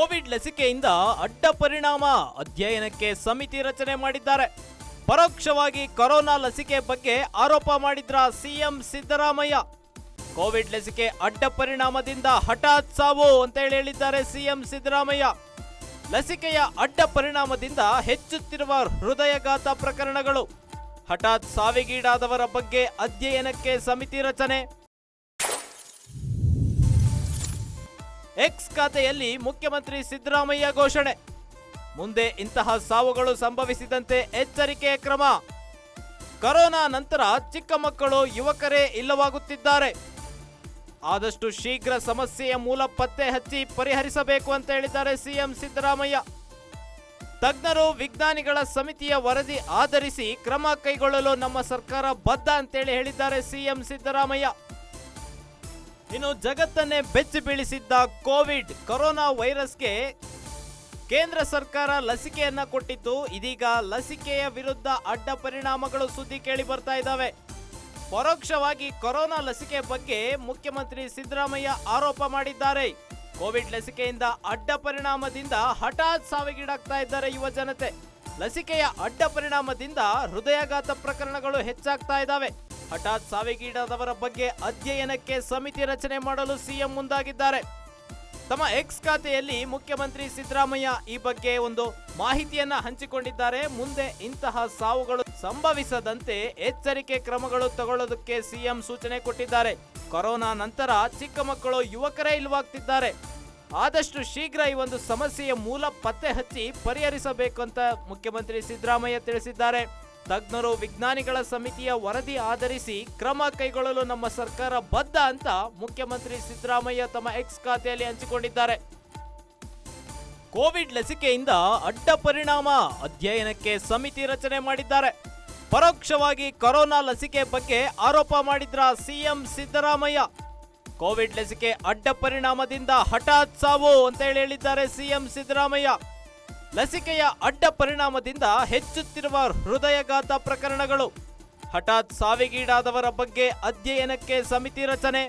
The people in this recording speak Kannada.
ಕೋವಿಡ್ ಲಸಿಕೆಯಿಂದ ಅಡ್ಡ ಪರಿಣಾಮ ಅಧ್ಯಯನಕ್ಕೆ ಸಮಿತಿ ರಚನೆ ಮಾಡಿದ್ದಾರೆ. ಪರೋಕ್ಷವಾಗಿ ಕೊರೋನಾ ಲಸಿಕೆ ಬಗ್ಗೆ ಆರೋಪ ಮಾಡಿದ್ರ ಸಿಎಂ ಸಿದ್ದರಾಮಯ್ಯ. ಕೋವಿಡ್ ಲಸಿಕೆ ಅಡ್ಡ ಪರಿಣಾಮದಿಂದ ಹಠಾತ್ ಸಾವು ಅಂತ ಹೇಳಿದ್ದಾರೆ ಸಿಎಂ ಸಿದ್ದರಾಮಯ್ಯ. ಲಸಿಕೆಯ ಅಡ್ಡ ಪರಿಣಾಮದಿಂದ ಹೆಚ್ಚುತ್ತಿರುವ ಹೃದಯಘಾತ ಪ್ರಕರಣಗಳು, ಹಠಾತ್ ಸಾವಿಗೀಡಾದವರ ಬಗ್ಗೆ ಅಧ್ಯಯನಕ್ಕೆ ಸಮಿತಿ ರಚನೆ. ಎಕ್ಸ್ ಖಾತೆಯಲ್ಲಿ ಮುಖ್ಯಮಂತ್ರಿ ಸಿದ್ದರಾಮಯ್ಯ ಘೋಷಣೆ. ಮುಂದೆ ಇಂತಹ ಸಾವುಗಳು ಸಂಭವಿಸಿದಂತೆ ಎಚ್ಚರಿಕೆಯ ಕ್ರಮ. ಕೊರೋನಾ ನಂತರ ಚಿಕ್ಕ ಮಕ್ಕಳು, ಯುವಕರೇ ಇಲ್ಲವಾಗುತ್ತಿದ್ದಾರೆ. ಆದಷ್ಟು ಶೀಘ್ರ ಸಮಸ್ಯೆಯ ಮೂಲ ಪತ್ತೆ ಹಚ್ಚಿ ಪರಿಹರಿಸಬೇಕು ಅಂತ ಹೇಳಿದ್ದಾರೆ ಸಿಎಂ ಸಿದ್ದರಾಮಯ್ಯ. ತಜ್ಞರು, ವಿಜ್ಞಾನಿಗಳ ಸಮಿತಿಯ ವರದಿ ಆಧರಿಸಿ ಕ್ರಮ ಕೈಗೊಳ್ಳಲು ನಮ್ಮ ಸರ್ಕಾರ ಬದ್ಧ ಅಂತೇಳಿ ಹೇಳಿದ್ದಾರೆ ಸಿಎಂ ಸಿದ್ದರಾಮಯ್ಯ. ಇನ್ನು ಜಗತ್ತನ್ನೇ ಬೆಚ್ಚಿ ಬೀಳಿಸಿದ್ದ ಕೊರೋನಾ ವೈರಸ್ಗೆ ಕೇಂದ್ರ ಸರ್ಕಾರ ಲಸಿಕೆಯನ್ನ ಕೊಟ್ಟಿದ್ದು, ಇದೀಗ ಲಸಿಕೆಯ ವಿರುದ್ಧ ಅಡ್ಡ ಪರಿಣಾಮಗಳು ಸುದ್ದಿ ಕೇಳಿ ಬರ್ತಾ ಇದ್ದಾವೆ. ಪರೋಕ್ಷವಾಗಿ ಕೊರೋನಾ ಲಸಿಕೆ ಬಗ್ಗೆ ಮುಖ್ಯಮಂತ್ರಿ ಸಿದ್ದರಾಮಯ್ಯ ಆರೋಪ ಮಾಡಿದ್ದಾರೆ. ಕೋವಿಡ್ ಲಸಿಕೆಯಿಂದ ಅಡ್ಡ ಪರಿಣಾಮದಿಂದ ಹಠಾತ್ ಸಾವಿಗೀಡಾಗ್ತಾ ಇದ್ದಾರೆ ಯುವ ಜನತೆ. ಲಸಿಕೆಯ ಅಡ್ಡ ಪರಿಣಾಮದಿಂದ ಹೃದಯಾಘಾತ ಪ್ರಕರಣಗಳು ಹೆಚ್ಚಾಗ್ತಾ ಇದ್ದಾವೆ. ಹಠಾತ್ ಸಾವಿಗೀಡಾದವರ ಬಗ್ಗೆ ಅಧ್ಯಯನಕ್ಕೆ ಸಮಿತಿ ರಚನೆ ಮಾಡಲು ಸಿಎಂ ಮುಂದಾಗಿದ್ದಾರೆ. ತಮ್ಮ ಎಕ್ಸ್ ಖಾತೆಯಲ್ಲಿ ಮುಖ್ಯಮಂತ್ರಿ ಸಿದ್ದರಾಮಯ್ಯ ಈ ಬಗ್ಗೆ ಒಂದು ಮಾಹಿತಿಯನ್ನ ಹಂಚಿಕೊಂಡಿದ್ದಾರೆ. ಮುಂದೆ ಇಂತಹ ಸಾವುಗಳು ಸಂಭವಿಸದಂತೆ ಎಚ್ಚರಿಕೆ ಕ್ರಮಗಳು ತಗೊಳ್ಳೋದಕ್ಕೆ ಸಿಎಂ ಸೂಚನೆ ಕೊಟ್ಟಿದ್ದಾರೆ. ಕೊರೋನಾ ನಂತರ ಚಿಕ್ಕ ಮಕ್ಕಳು, ಯುವಕರೇ ಇಲ್ಲವಾಗ್ತಿದ್ದಾರೆ. ಆದಷ್ಟು ಶೀಘ್ರ ಈ ಒಂದು ಸಮಸ್ಯೆಯ ಮೂಲ ಪತ್ತೆ ಹಚ್ಚಿ ಪರಿಹರಿಸಬೇಕು ಅಂತ ಮುಖ್ಯಮಂತ್ರಿ ಸಿದ್ದರಾಮಯ್ಯ ತಿಳಿಸಿದ್ದಾರೆ. ತಜ್ಞರು, ವಿಜ್ಞಾನಿಗಳ ಸಮಿತಿಯ ವರದಿ ಆಧರಿಸಿ ಕ್ರಮ ಕೈಗೊಳ್ಳಲು ನಮ್ಮ ಸರ್ಕಾರ ಬದ್ಧ ಅಂತ ಮುಖ್ಯಮಂತ್ರಿ ಸಿದ್ದರಾಮಯ್ಯ ತಮ್ಮ ಎಕ್ಸ್ ಖಾತೆಯಲ್ಲಿ ಹಂಚಿಕೊಂಡಿದ್ದಾರೆ. ಕೋವಿಡ್ ಲಸಿಕೆಯಿಂದ ಅಡ್ಡ ಪರಿಣಾಮ ಅಧ್ಯಯನಕ್ಕೆ ಸಮಿತಿ ರಚನೆ ಮಾಡಿದ್ದಾರೆ. ಪರೋಕ್ಷವಾಗಿ ಕೊರೋನಾ ಲಸಿಕೆ ಬಗ್ಗೆ ಆರೋಪ ಮಾಡಿದ್ರ ಸಿಎಂ ಸಿದ್ದರಾಮಯ್ಯ. ಕೋವಿಡ್ ಲಸಿಕೆ ಅಡ್ಡ ಪರಿಣಾಮದಿಂದ ಹಠಾತ್ ಸಾವು ಅಂತ ಹೇಳಿದ್ದಾರೆ ಸಿಎಂ ಸಿದ್ದರಾಮಯ್ಯ. ಲಸಿಕೆಯ ಅಡ್ಡ ಪರಿಣಾಮದಿಂದ ಹೆಚ್ಚುತ್ತಿರುವ ಹೃದಯಘಾತ ಪ್ರಕರಣಗಳು, ಹಠಾತ್ ಸಾವಿಗೀಡಾದವರ ಬಗ್ಗೆ ಅಧ್ಯಯನಕ್ಕೆ ಸಮಿತಿ ರಚನೆ.